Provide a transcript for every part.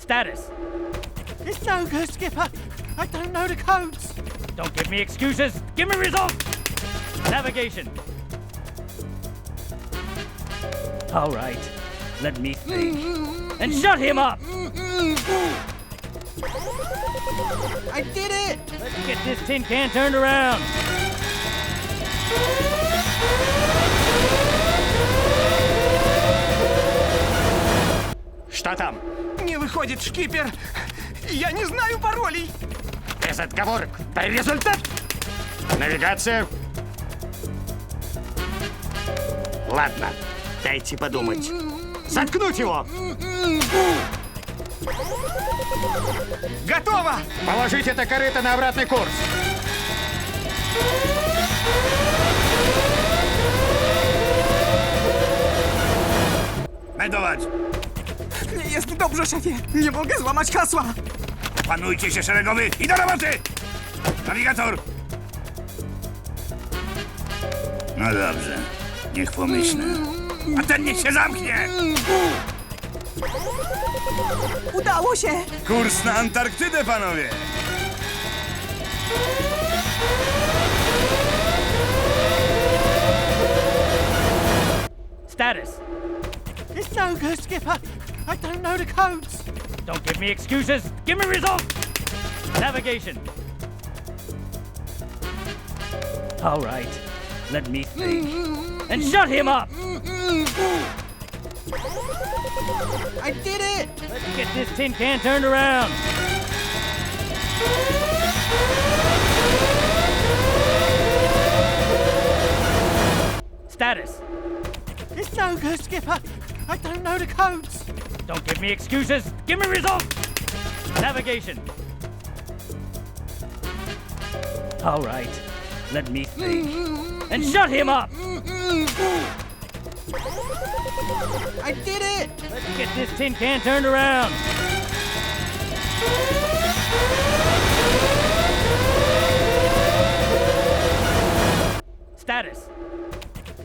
Status. It's no good, Skipper. I don't know the codes. Don't give me excuses. Give me results. Navigation. All right. Let me think. And shut him up! I did it! Let's get this tin can turned around. Что там? Не выходит, шкипер. Я не знаю паролей. Без отговорок. Дай результат. Навигация. Ладно, дайте подумать. Заткнуть его! Готово! Положить это корыто на обратный курс. Meldować! Jest dobrze, szefie. Nie mogę złamać hasła. Panujcie się szeregowy i do roboty! Nawigator! No dobrze, niech pomyślę. A ten niech się zamknie! Udało się! Kurs na Antarktydę, panowie! Status. It's no good, Skipper. I don't know the codes. Don't give me excuses. Give me results. Navigation. All right. Let me think. And shut him up! I did it! Let's get this tin can turned around. Status. It's no good, Skipper. I don't know the codes. Don't give me excuses. Give me results. Navigation. All right. Let me think. And shut him up! I did it! Let's get this tin can turned around. Status.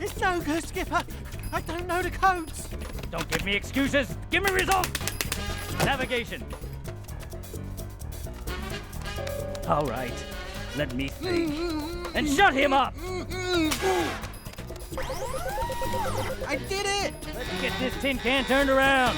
It's no good, Skipper. I don't know the codes. Don't give me excuses. Give me results. Navigation. All right. Let me think. And shut him up! I did it! Let's get this tin can turned around.